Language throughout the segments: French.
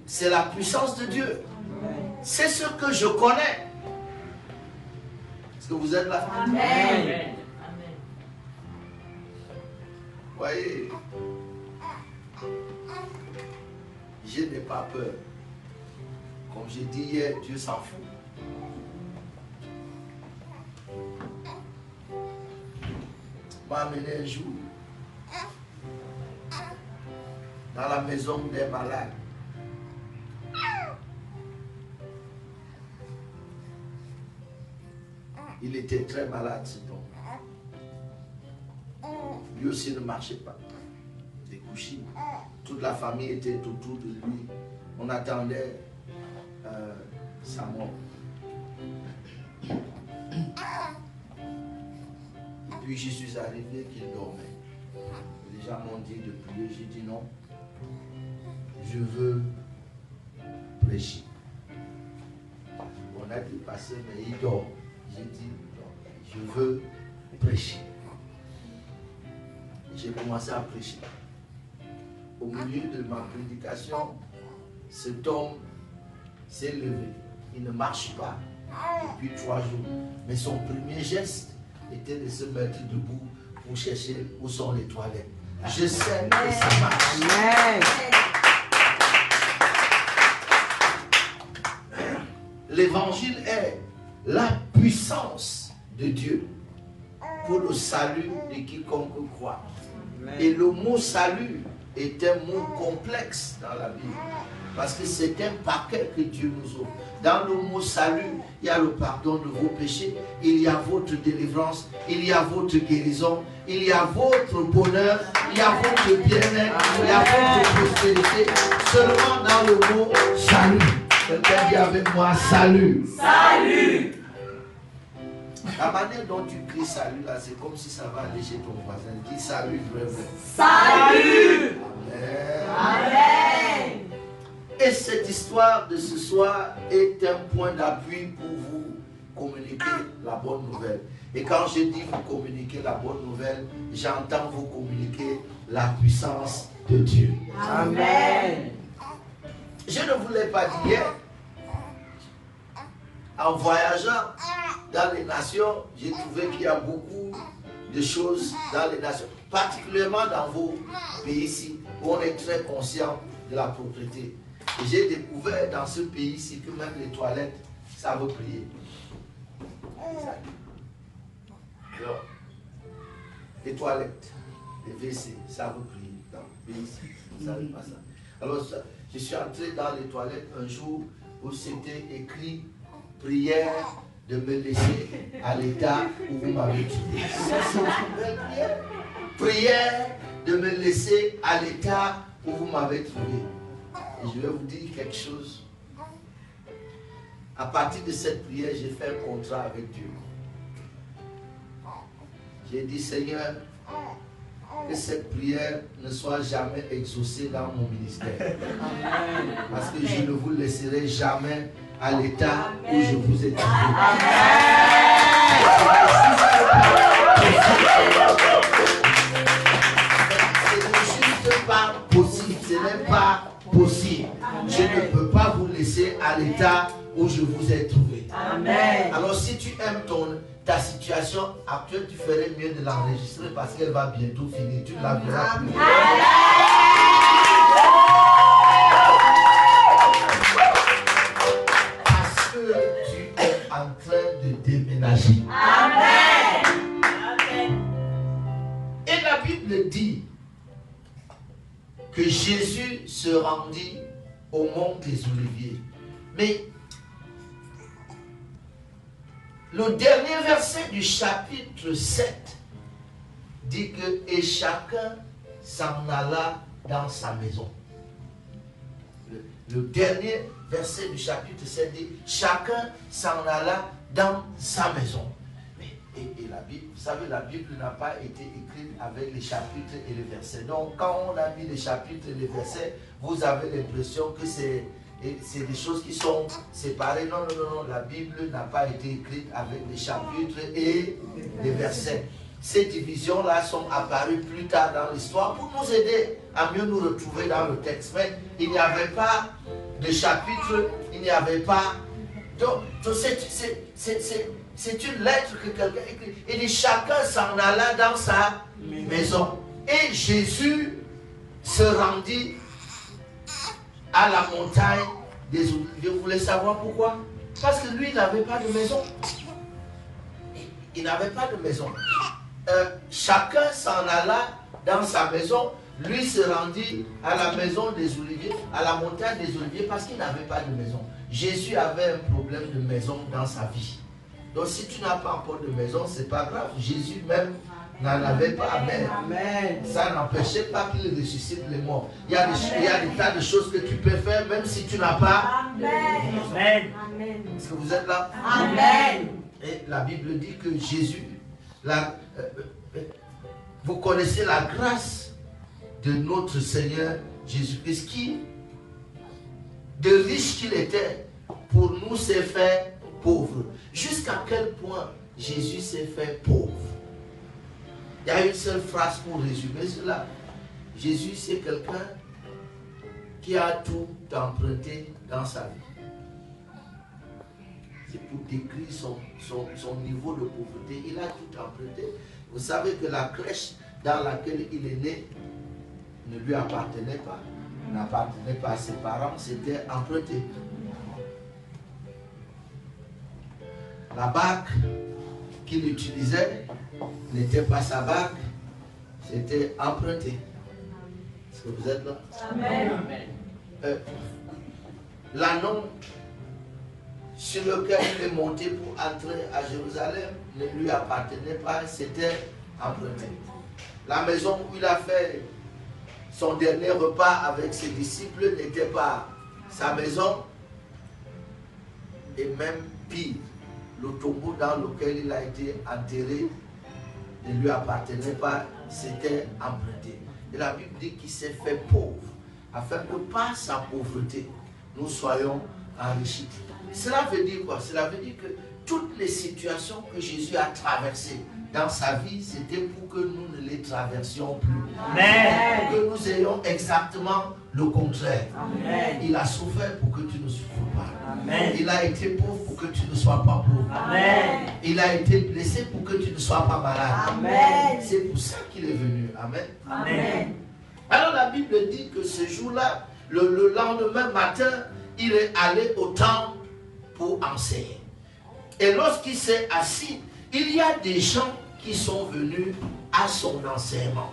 c'est la puissance de Dieu. C'est ce que je connais. Est-ce que vous êtes là? Amen. Voyez, je n'ai pas peur. Comme j'ai dit hier, Dieu s'en fout. M'a amené un jour dans la maison des malades. Il était très malade, cet homme. Lui aussi ne marchait pas. Il était couché. Toute la famille était autour de lui. On attendait sa mort. Et puis je suis arrivé qu'il dormait. Les gens m'ont dit de prier. J'ai dit non. Je veux prêcher. On a dit passer, mais il dort. J'ai dit non. Je veux prêcher. J'ai commencé à prêcher. Au milieu de ma prédication, cet homme s'est levé. Il ne marche pas depuis 3 jours. Mais son premier geste était de se mettre debout pour chercher où sont les toilettes. Je sais que ça marche. L'évangile est la puissance de Dieu pour le salut de quiconque croit. Et le mot salut est un mot complexe dans la Bible. Parce que c'est un paquet que Dieu nous offre. Dans le mot salut, il y a le pardon de vos péchés, il y a votre délivrance, il y a votre guérison, il y a votre bonheur, il y a votre bien-être, il y a votre prospérité. Seulement dans le mot salut. Quelqu'un dit avec moi salut. Salut. La manière dont tu cries salut là, c'est comme si ça va aller chez ton voisin. Dis salut, frère. Salut. Amen. Amen. Et cette histoire de ce soir est un point d'appui pour vous communiquer la bonne nouvelle. Et quand je dis vous communiquer la bonne nouvelle, j'entends vous communiquer la puissance de Dieu. Amen. Je ne vous l'ai pas dit hier. En voyageant dans les nations, j'ai trouvé qu'il y a beaucoup de choses dans les nations, particulièrement dans vos pays ici, où on est très conscient de la propriété. Et j'ai découvert dans ce pays-ci que même les toilettes savent prier. Alors, les toilettes, les WC savent prier dans le pays-ci. Vous ne savez pas ça. Alors, je suis entré dans les toilettes un jour où c'était écrit prière de me laisser à l'état où vous m'avez trouvé. Prière de me laisser à l'état où vous m'avez trouvé. Et je vais vous dire quelque chose. À partir de cette prière, j'ai fait un contrat avec Dieu. J'ai dit, Seigneur, que cette prière ne soit jamais exaucée dans mon ministère. Parce que je ne vous laisserai jamais à l'état où je vous ai trouvé. Ce n'est juste pas possible. Ce n'est pas possible. Je ne peux pas vous laisser à l'état où je vous ai trouvé. Amen. Alors si tu aimes ta situation actuelle, tu ferais mieux de l'enregistrer parce qu'elle va bientôt finir. Tu la verras plus. Parce que tu es en train de déménager. Amen. Et la Bible dit que Jésus se rendit au mont des Oliviers. Mais le dernier verset du chapitre 7 dit que et chacun s'en alla dans sa maison. Le dernier verset du chapitre 7 dit chacun s'en alla dans sa maison. Et la Bible, vous savez, la Bible n'a pas été écrite avec les chapitres et les versets. Donc, quand on a mis les chapitres et les versets, vous avez l'impression que c'est des choses qui sont séparées. Non, la Bible n'a pas été écrite avec les chapitres et les versets. ces divisions-là sont apparues plus tard dans l'histoire pour nous aider à mieux nous retrouver dans le texte. Mais il n'y avait pas de chapitre, il n'y avait pas... Donc c'est une lettre que quelqu'un écrit. Il dit, chacun s'en alla dans sa maison. Et Jésus se rendit à la montagne des Oliviers. Vous voulez savoir pourquoi? Parce que lui, il n'avait pas de maison. Il n'avait pas de maison. Chacun s'en alla dans sa maison. Lui se rendit à la maison des Oliviers, à la montagne des Oliviers, parce qu'il n'avait pas de maison. Jésus avait un problème de maison dans sa vie. Donc si tu n'as pas encore de maison, c'est pas grave. Jésus même n'en avait pas. Amen. Amen. Ça n'empêchait pas qu'il ressuscite les morts. Il y a des tas de choses que tu peux faire même si tu n'as pas. Amen. Amen. Est-ce que vous êtes là? Amen. Et la Bible dit que Jésus, vous connaissez la grâce de notre Seigneur Jésus-Christ qui, de riche qu'il était, pour nous s'est fait pauvre. Jusqu'à quel point Jésus s'est fait pauvre? Il y a une seule phrase pour résumer cela. Jésus, c'est quelqu'un qui a tout emprunté dans sa vie. C'est pour décrire son niveau de pauvreté. Il a tout emprunté. Vous savez que la crèche dans laquelle il est né ne lui appartenait pas. N'appartenait pas à ses parents, c'était emprunté. La barque qu'il utilisait n'était pas sa barque, c'était emprunté. Est-ce que vous êtes là? Amen. L'anneau sur lequel il est monté pour entrer à Jérusalem ne lui appartenait pas, c'était emprunté. La maison où il a fait son dernier repas avec ses disciples n'était pas sa maison. Et même pire, le tombeau dans lequel il a été enterré ne lui appartenait pas, c'était emprunté. Et la Bible dit qu'il s'est fait pauvre, afin que par sa pauvreté, nous soyons enrichis. Cela veut dire quoi? Cela veut dire que toutes les situations que Jésus a traversées dans sa vie, c'était pour que nous ne les traversions plus. Amen. Que nous ayons exactement le contraire. Amen. Il a souffert pour que tu ne souffres pas. Amen. Il a été pauvre pour que tu ne sois pas pauvre. Amen. Il a été blessé pour que tu ne sois pas malade. Amen. C'est pour ça qu'il est venu. Amen. Amen. Alors la Bible dit que ce jour-là, le lendemain matin, il est allé au temple pour enseigner. Et lorsqu'il s'est assis, il y a des gens qui sont venus à son enseignement.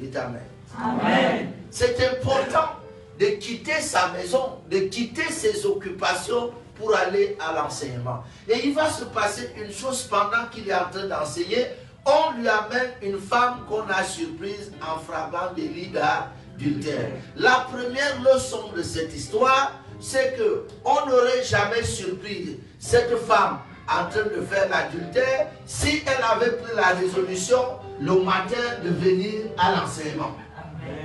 Dites Amen. Amen. C'est important de quitter sa maison, de quitter ses occupations pour aller à l'enseignement. Et il va se passer une chose pendant qu'il est en train d'enseigner. On lui amène une femme qu'on a surprise en frappant des lits d'adultère. La première leçon de cette histoire, c'est qu'on n'aurait jamais surpris cette femme en train de faire l'adultère si elle avait pris la résolution le matin de venir à l'enseignement.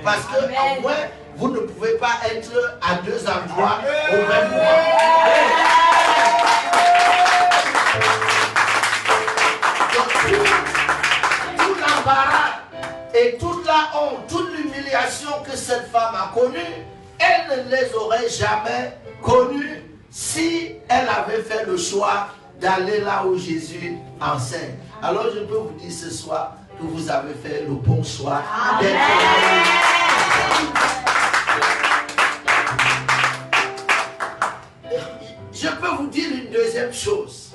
Parce que au moins, vous ne pouvez pas être à deux endroits au même moment. Tout l'embarras et toute la honte, toute l'humiliation que cette femme a connue, elle ne les aurait jamais connues si elle avait fait le choix d'aller là où Jésus enseigne. Alors je peux vous dire ce soir que vous avez fait le bon choix d'être là. Je peux vous dire une deuxième chose.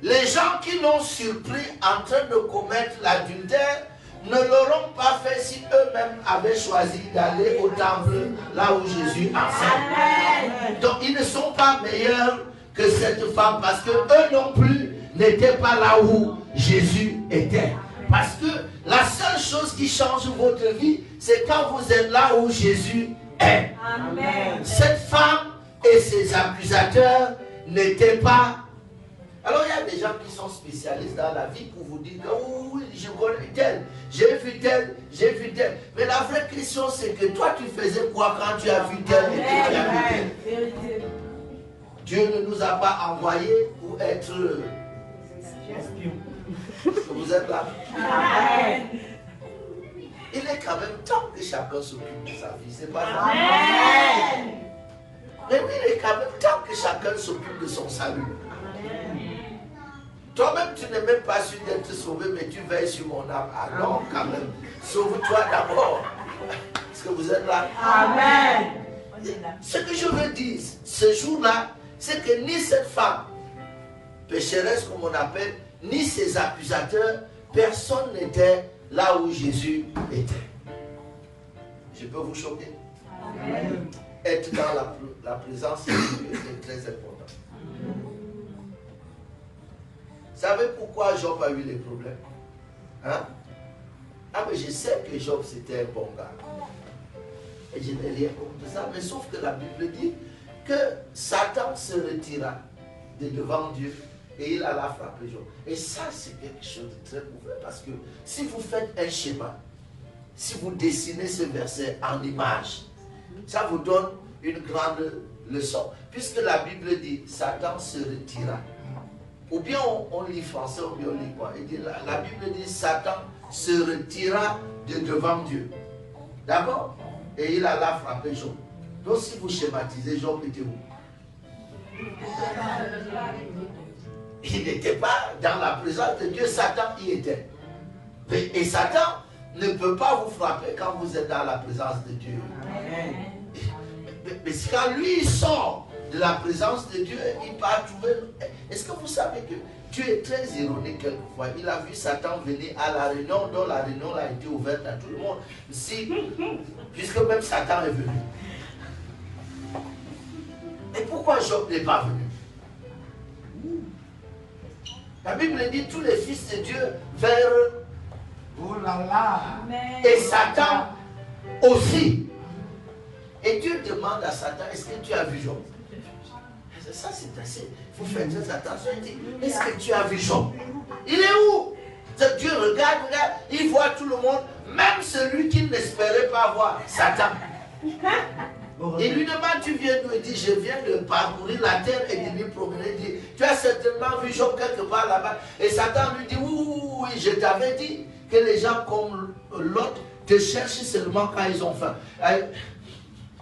Les gens qui l'ont surpris en train de commettre l'adultère ne l'auront pas fait si eux-mêmes avaient choisi d'aller au temple là où Jésus enseigne. Donc ils ne sont pas meilleurs que cette femme parce que eux non plus n'étaient pas là où Jésus était. Parce que la seule chose qui change votre vie, c'est quand vous êtes là où Jésus est. Amen. Cette femme et ses accusateurs n'étaient pas. Alors il y a des gens qui sont spécialistes dans la vie pour vous dire que oh, oui, je connais tel, j'ai vu tel, j'ai vu tel. Mais la vraie question c'est que toi tu faisais quoi quand tu as vu tel et que tu as vu tel? Dieu ne nous a pas envoyés pour être Vous êtes là? Amen. Il est quand même temps que chacun s'occupe de sa vie, c'est pas ça? Amen. Mais oui, il est quand même temps que chacun s'occupe de son salut. Toi-même, tu n'es même pas sûr d'être sauvé, mais tu veilles sur mon âme. Ah non, quand même. Sauve-toi d'abord. Est-ce que vous êtes là? Amen. Ce que je veux dire, ce jour-là, c'est que ni cette femme, pécheresse comme on appelle, ni ses accusateurs, personne n'était là où Jésus était. Je peux vous choquer? Amen. Être dans la présence de Dieu est très important. Vous savez pourquoi Job a eu les problèmes? Hein? Ah mais je sais que Job c'était un bon gars. Et je n'ai rien contre ça. Mais sauf que la Bible dit que Satan se retira de devant Dieu et il alla frapper Job. Et ça c'est quelque chose de très mauvais parce que si vous faites un schéma, si vous dessinez ce verset en image, ça vous donne une grande leçon. Puisque la Bible dit Satan se retira. Ou bien on lit français, ou bien on lit quoi. Il dit, la Bible dit Satan se retira de devant Dieu. D'accord? Et il alla frapper Job. Donc si vous schématisez, Job était où? Il n'était pas dans la présence de Dieu, Satan y était. Et Satan ne peut pas vous frapper quand vous êtes dans la présence de Dieu. Amen. Mais quand lui il sort de la présence de Dieu, il part trouver. Est-ce que vous savez que Dieu est très ironique quelquefois? Il a vu Satan venir à la réunion, dont la réunion a été ouverte à tout le monde. Puisque même Satan est venu. Et pourquoi Job n'est pas venu? La Bible dit tous les fils de Dieu vers. Oh là là. Et Satan aussi. Et Dieu demande à Satan, est-ce que tu as vu Job? Ça c'est assez. Il faut faire très attention. Il dit, est-ce que tu as vu Job? Il est où? Dieu regarde, il voit tout le monde, même celui qui n'espérait pas voir, Satan. Il lui demande, tu viens d'où? Il dit, je viens de parcourir la terre et de lui promener. Il dit, tu as certainement vu Job quelque part là-bas. Et Satan lui dit, oui, je t'avais dit que les gens comme l'autre te cherchent seulement quand ils ont faim.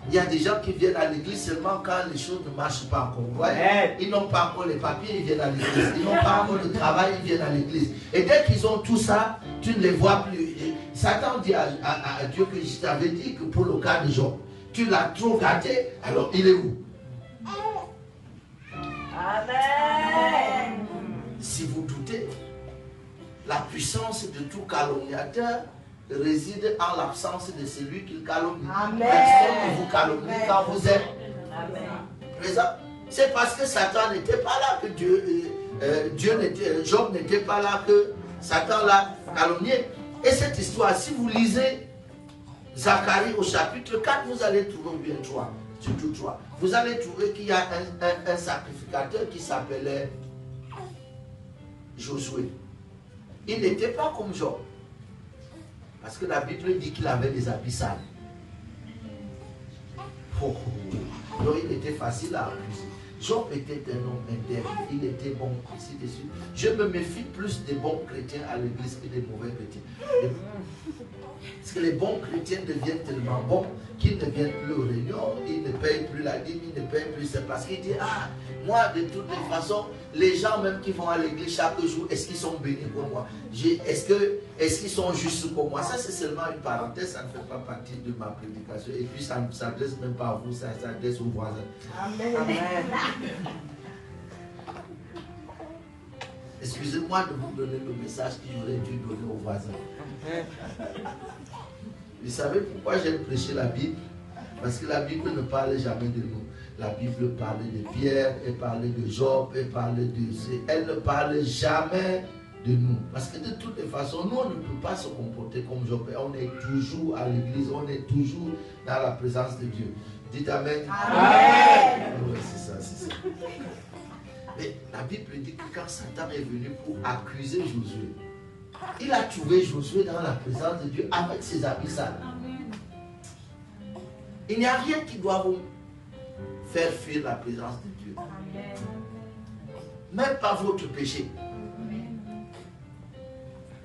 Il y a des gens qui viennent à l'église seulement quand les choses ne marchent pas encore. Vous voyez? Ils n'ont pas encore les papiers, ils viennent à l'église. Ils n'ont pas encore le travail, ils viennent à l'église. Et dès qu'ils ont tout ça, tu ne les vois plus. Et Satan dit à Dieu que je t'avais dit que pour le cas de Job, tu l'as trop gâté, alors il est où? Amen. Si vous doutez, la puissance de tout calomniateur réside en l'absence de celui qu'il calomnie. Amen. Personne ne vous calomnie quand vous êtes présent. C'est parce que Satan n'était pas là que Job n'était pas là que Satan l'a calomnié. Et cette histoire, si vous lisez Zacharie au chapitre 4, vous allez trouver, ou bien 3, surtout 3, vous allez trouver qu'il y a un sacrificateur qui s'appelait Josué. Il n'était pas comme Job. Parce que la Bible dit qu'il avait des habits sales. Donc il était facile à accuser. Job était un homme intègre, il était bon, ainsi de suite. Je me méfie plus des bons chrétiens à l'église que des mauvais chrétiens. Parce que les bons chrétiens deviennent tellement bons qu'ils ne viennent plus aux réunions, ils ne payent plus la dîme, ils ne payent plus. C'est parce qu'ils disent, ah, moi de toutes les façons, les gens même qui vont à l'église chaque jour, est-ce qu'ils sont bénis pour moi? Est-ce qu'ils sont justes pour moi? Ça c'est seulement une parenthèse, ça ne fait pas partie de ma prédication. Et puis ça ne s'adresse même pas à vous, ça s'adresse aux voisins. Amen. Amen. Excusez-moi de vous donner le message que j'aurais dû donner aux voisins. Vous savez pourquoi j'aime prêcher la Bible? Parce que la Bible ne parle jamais de nous. La Bible parle de Pierre, elle parle de Job, elle parle de... Elle ne parle jamais de nous. Parce que de toutes les façons, nous, on ne peut pas se comporter comme Job. On est toujours à l'église, on est toujours dans la présence de Dieu. Dites Amen. Amen. Oui, c'est ça, c'est ça. Mais la Bible dit que quand Satan est venu pour accuser Josué, il a trouvé Josué dans la présence de Dieu avec ses habits sales. Il n'y a rien qui doit vous faire fuir la présence de Dieu. Même pas votre péché.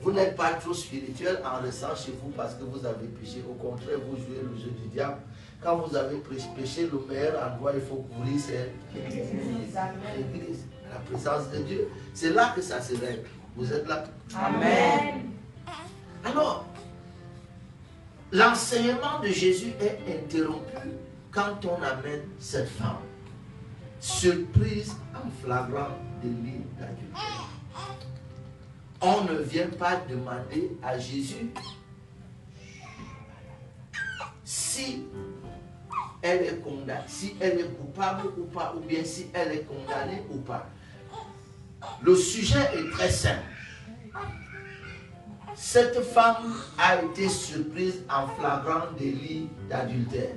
Vous n'êtes pas trop spirituel en restant chez vous parce que vous avez péché. Au contraire, vous jouez le jeu du diable. Quand vous avez péché, le meilleur endroit il faut courir, c'est l'église, la présence de Dieu. C'est là que ça se règle. Vous êtes là. Amen. Alors, l'enseignement de Jésus est interrompu quand on amène cette femme. Surprise en flagrant délit d'adultère. On ne vient pas demander à Jésus si elle est condamnée, si elle est coupable ou pas, ou bien si elle est condamnée ou pas. Le sujet est très simple. Cette femme a été surprise en flagrant délit d'adultère.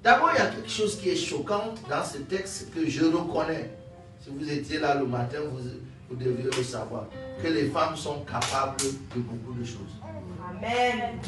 D'abord, il y a quelque chose qui est choquant dans ce texte que je reconnais. Si vous étiez là le matin, vous deviez le savoir. Que les femmes sont capables de beaucoup de choses. Amen.